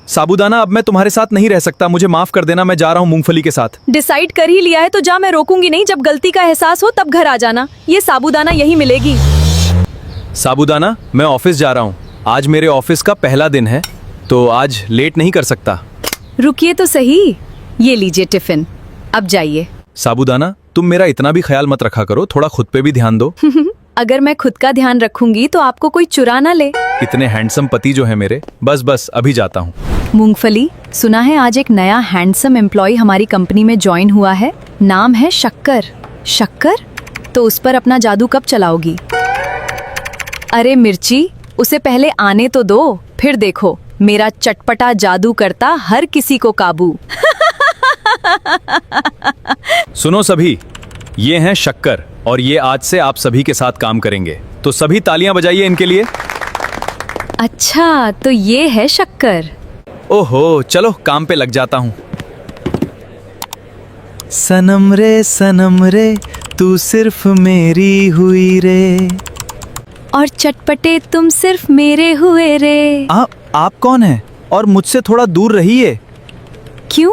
साबूदाना, अब मैं तुम्हारे साथ नहीं रह सकता, मुझे माफ कर देना, मैं जा रहा हूँ मूंगफली के साथ। डिसाइड कर ही लिया है तो जा, मैं रोकूंगी नहीं। जब गलती का एहसास हो तब घर आ जाना, ये साबूदाना यही मिलेगी। साबूदाना, मैं ऑफिस जा रहा हूँ, आज मेरे ऑफिस का पहला दिन है, तो आज लेट नहीं कर सकता। रुकिए तो सही, ये लीजिए टिफिन, अब जाइए। साबूदाना, तुम मेरा इतना भी ख्याल मत रखा करो, थोड़ा खुद पे भी ध्यान दो। अगर मैं खुद का ध्यान रखूंगी तो आपको कोई चुरा ना ले। इतने हैंडसम पति जो है मेरे, बस बस अभी जाता हूँ। मूंगफली, सुना है आज एक नया हैंडसम एम्प्लॉय हमारी कंपनी में ज्वाइन हुआ है, नाम है शक्कर। शक्कर? तो उस पर अपना जादू कब चलाओगी? अरे मिर्ची, उसे पहले आने तो दो, फिर देखो मेरा चटपटा जादू करता हर किसी को काबू। सुनो सभी, ये हैं शक्कर और ये आज से आप सभी के साथ काम करेंगे, तो सभी तालियां बजाइए इनके लिए। अच्छा, तो ये है शक्कर। ओहो, चलो काम पे लग जाता हूँ। सनम रे तू सिर्फ मेरी हुई रे, और चटपटे तुम सिर्फ मेरे हुए रे। आप कौन हैं? और मुझसे थोड़ा दूर रहिए। क्यों,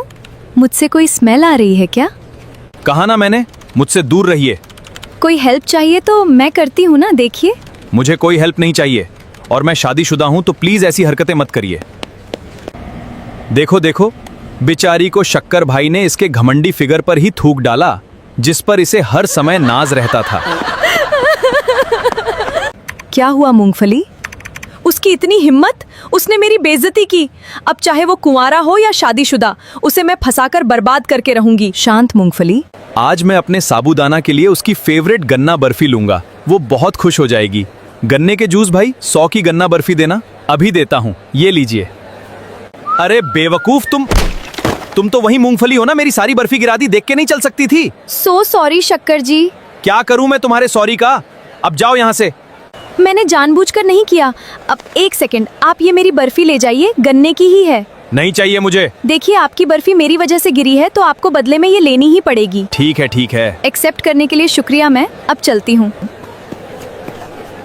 मुझसे कोई स्मेल आ रही है क्या? कहा ना मैंने, मुझसे दूर रहिए। कोई हेल्प चाहिए तो मैं करती हूँ ना, देखिए। मुझे कोई हेल्प नहीं चाहिए, और मैं शादीशुदा हूँ, तो प्लीज ऐसी हरकतें मत करिए। देखो देखो, बेचारी को शक्कर भाई ने इसके घमंडी फिगर पर ही थूक डाला, जिस पर इसे हर समय नाज रहता था। क्या हुआ मूंगफली? उसकी इतनी हिम्मत, उसने मेरी बेइज्जती की। अब चाहे वो कुंवारा हो या शादीशुदा, उसे मैं फंसाकर बर्बाद करके रहूंगी। शांत मूंगफली। आज मैं अपने साबूदाना के लिए उसकी फेवरेट गन्ना बर्फी लूंगा, वो बहुत खुश हो जाएगी। गन्ने के जूस भाई, 100 की गन्ना बर्फी देना। अभी देता हूँ, ये लीजिए। अरे बेवकूफ, तुम तो वही मूंगफली हो ना, मेरी सारी बर्फी गिरा दी, देख के नहीं चल सकती थी? सो सॉरी शक्कर जी। क्या करूं मैं तुम्हारे सॉरी का? अब जाओ यहाँ से। मैंने जानबूझकर नहीं किया। अब एक सेकंड, आप ये मेरी बर्फी ले जाइए, गन्ने की ही है। नहीं चाहिए मुझे। देखिए, आपकी बर्फी मेरी वजह से गिरी है, तो आपको बदले में ये लेनी ही पड़ेगी। ठीक है। एक्सेप्ट करने के लिए शुक्रिया, मैं अब चलती हूँ।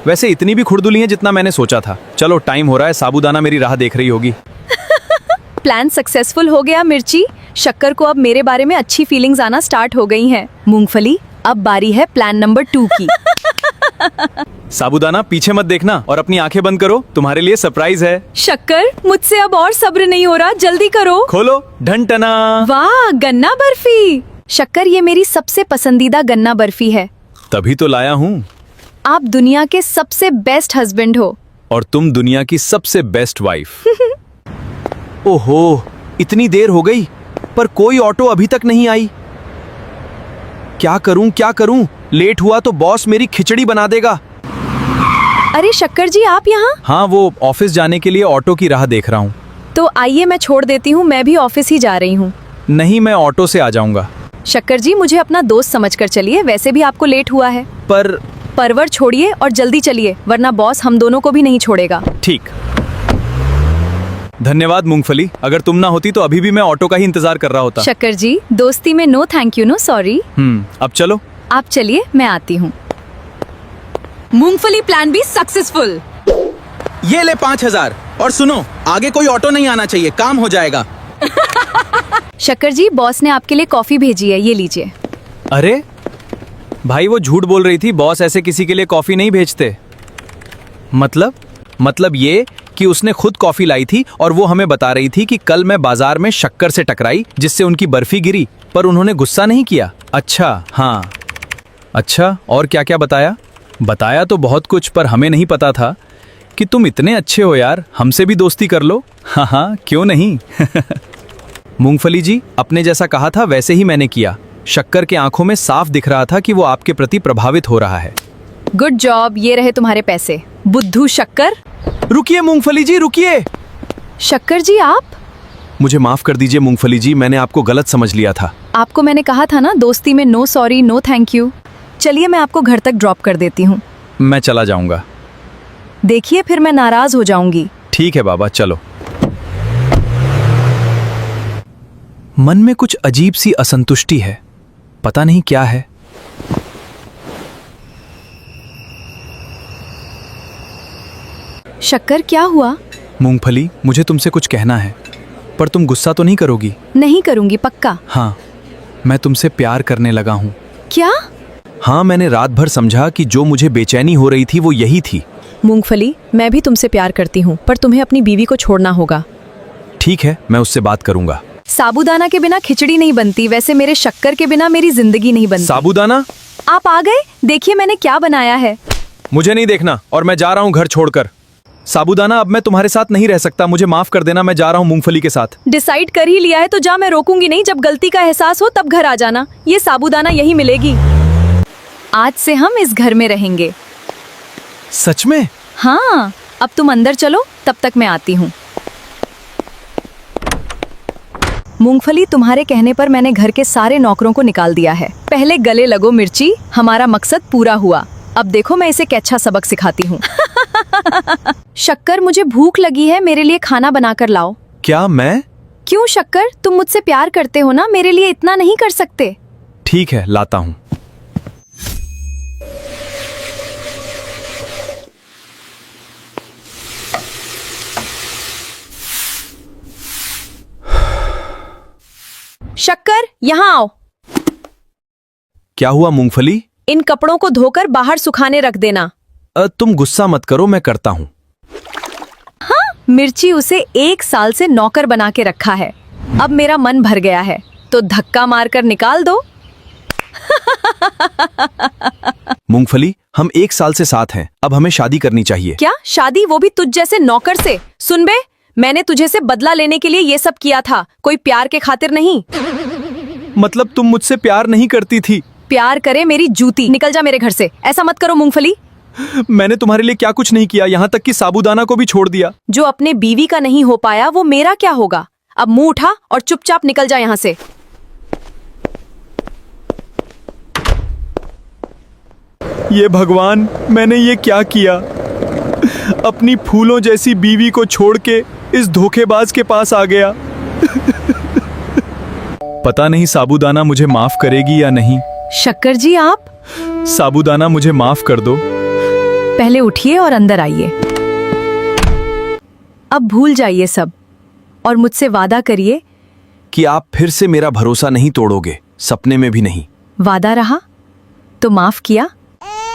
वैसे इतनी भी खुरदुली है जितना मैंने सोचा था। चलो, टाइम हो रहा है, साबूदाना मेरी राह देख रही होगी। प्लान सक्सेसफुल हो गया मिर्ची। शक्कर को अब मेरे बारे में अच्छी फीलिंग्स आना स्टार्ट हो गई हैं। मूंगफली, अब बारी है प्लान नंबर 2 की। साबूदाना, पीछे मत देखना और अपनी आंखें बंद करो, तुम्हारे लिए सरप्राइज है। शक्कर, मुझसे अब और सब्र नहीं हो रहा, जल्दी करो। खोलो, ढंटना। वाह, गन्ना बर्फी। शक्कर, ये मेरी सबसे पसंदीदा गन्ना बर्फी है। तभी तो लाया हूँ। आप दुनिया के सबसे बेस्ट हस्बैंड हो। और तुम दुनिया की सबसे बेस्ट वाइफ। ओहो, इतनी देर हो गई, पर कोई ऑटो अभी तक नहीं आई। क्या करूं? लेट हुआ तो बॉस मेरी खिचड़ी बना देगा। अरे शक्कर जी, आप यहाँ? हाँ, वो ऑफिस जाने के लिए ऑटो की राह देख रहा हूँ। तो आइए, मैं छोड़ देती हूँ, मैं भी ऑफिस ही जा रही हूँ। नहीं, मैं ऑटो से आ जाऊंगा। शक्कर जी, मुझे अपना दोस्त समझकर चलिए, वैसे भी आपको लेट हुआ है। परवर छोड़िए और जल्दी चलिए, वरना बॉस हम दोनों को भी नहीं छोड़ेगा। ठीक। धन्यवाद मूंगफली, अगर तुम ना होती तो अभी भी मैं ऑटो का ही इंतजार कर रहा होता। शक्कर जी, दोस्ती में no thank you, no sorry. अब चलो। आप चलिए, मैं आती हूँ। मूंगफली प्लान भी सक्सेसफुल। ये ले 5000, और सुनो, आगे कोई ऑटो नहीं आना चाहिए, काम हो जाएगा। शक्कर जी, बॉस ने आपके लिए कॉफी भेजी है, ये लीजिए। अरे भाई, वो झूठ बोल रही थी, बॉस ऐसे किसी के लिए कॉफी नहीं भेजते। मतलब ये कि उसने खुद कॉफी लाई थी और वो हमें बता रही थी कि कल मैं बाजार में शक्कर से टकराई, जिससे उनकी बर्फी गिरी, पर उन्होंने गुस्सा नहीं किया। अच्छा, हाँ। अच्छा, और क्या क्या बताया? बताया तो बहुत कुछ, पर हमें नहीं पता था कि तुम इतने अच्छे हो यार, हमसे भी दोस्ती कर लो। हाँ, क्यों नहीं। मूंगफली जी, अपने जैसा कहा था वैसे ही मैंने किया। शक्कर के आंखों में साफ दिख रहा था कि वो आपके प्रति प्रभावित हो रहा है। गुड जॉब, ये रहे तुम्हारे पैसे। बुद्धू शक्कर। रुकिए मूंगफली जी, रुकिए। शक्कर जी, आप? मुझे माफ कर दीजिए मूंगफली जी, मैंने आपको गलत समझ लिया था। आपको मैंने कहा था ना, दोस्ती में no sorry, no thank you. चलिए, मैं आपको घर तक ड्रॉप कर देती हूँ। मैं चला जाऊंगा। देखिए, फिर मैं नाराज हो जाऊंगी। ठीक है बाबा, चलो। मन में कुछ अजीब सी असंतुष्टि है, पता नहीं क्या है। शक्कर, क्या हुआ? मूंगफली, मुझे तुमसे कुछ कहना है, पर तुम गुस्सा तो नहीं करोगी? नहीं करूंगी, पक्का। हाँ, मैं तुमसे प्यार करने लगा हूँ। क्या? हाँ, मैंने रात भर समझा कि जो मुझे बेचैनी हो रही थी वो यही थी। मूंगफली, मैं भी तुमसे प्यार करती हूँ, पर तुम्हें अपनी बीवी को छोड़ना होगा। ठीक है, मैं उससे बात करूंगा। साबूदाना के बिना खिचड़ी नहीं बनती, वैसे मेरे शक्कर के बिना मेरी जिंदगी नहीं बनती। साबूदाना? आप आ गए? देखिए मैंने क्या बनाया है। मुझे नहीं देखना, और मैं जा रहा हूँ घर छोड़कर। साबूदाना, अब मैं तुम्हारे साथ नहीं रह सकता, मुझे माफ कर देना, मैं जा रहा हूँ मूंगफली के साथ। डिसाइड कर ही लिया है तो जा, मैं रोकूंगी नहीं। जब गलती का एहसास हो तब घर आ जाना, ये साबूदाना यही मिलेगी। आज से हम इस घर में रहेंगे। सच में? हाँ, अब तुम अंदर चलो, तब तक मैं आती हूँ। मूंगफली, तुम्हारे कहने पर मैंने घर के सारे नौकरों को निकाल दिया है। पहले गले लगो मिर्ची, हमारा मकसद पूरा हुआ। अब देखो मैं इसे कैसा सबक सिखाती हूँ। शक्कर, मुझे भूख लगी है, मेरे लिए खाना बनाकर लाओ। क्या? मैं? क्यों शक्कर, तुम मुझसे प्यार करते हो ना, मेरे लिए इतना नहीं कर सकते? ठीक है, लाता हूँ। शक्कर, यहाँ आओ। क्या हुआ मूंगफली? इन कपड़ों को धोकर बाहर सुखाने रख देना। तुम गुस्सा मत करो, मैं करता हूँ। मिर्ची, उसे 1 साल से नौकर बना के रखा है, अब मेरा मन भर गया है तो धक्का मारकर निकाल दो। मूंगफली, हम 1 साल से साथ हैं, अब हमें शादी करनी चाहिए। क्या शादी, वो भी तुझ जैसे नौकर से? सुन बे, मैंने तुझे से बदला लेने के लिए ये सब किया था, कोई प्यार के खातिर नहीं। मतलब तुम मुझसे प्यार नहीं करती थी? प्यार करे मेरी जूती, निकल जा मेरे घर से। ऐसा मत करो मूंगफली। मैंने तुम्हारे लिए क्या कुछ नहीं किया, यहाँ तक कि साबूदाना को भी छोड़ दिया। जो अपने बीवी का नहीं हो पाया वो मेरा क्या होगा? अब मुंह उठा और चुपचाप निकल जा यहाँ से। ये भगवान, मैंने ये क्या किया? अपनी फूलों जैसी बीवी को छोड़ के इस धोखेबाज के पास आ गया। पता नहीं साबूदाना मुझे माफ करेगी या नहीं। शक्कर जी, आप? साबूदाना, मुझे माफ कर दो। पहले उठिए और अंदर आइए। अब भूल जाइए सब और मुझसे वादा करिए कि आप फिर से मेरा भरोसा नहीं तोड़ोगे, सपने में भी नहीं। वादा रहा तो माफ किया।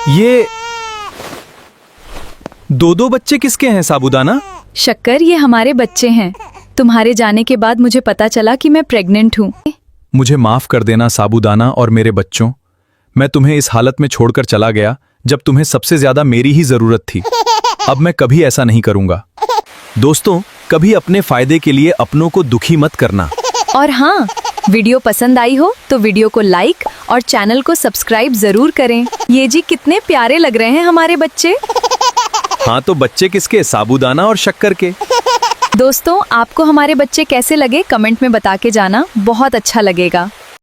ये 2 बच्चे किसके हैं साबूदाना? शक्कर, ये हमारे बच्चे हैं। तुम्हारे जाने के बाद मुझे पता चला कि मैं प्रेग्नेंट हूँ। मुझे माफ कर देना साबूदाना और मेरे बच्चों। मैं तुम्हें इस हालत में छोड़कर चला गया जब तुम्हें सबसे ज्यादा मेरी ही जरूरत थी। अब मैं कभी ऐसा नहीं करूंगा। दोस्तों, कभी अपने फायदे के लिए अपनों को दुखी मत करना। और हाँ, वीडियो पसंद आई हो तो वीडियो को लाइक और चैनल को सब्सक्राइब जरूर करें। ये जी कितने प्यारे लग रहे हैं हमारे बच्चे। हाँ, तो बच्चे किसके? साबूदाना और शक्कर के। दोस्तों, आपको हमारे बच्चे कैसे लगे कमेंट में बता के जाना, बहुत अच्छा लगेगा।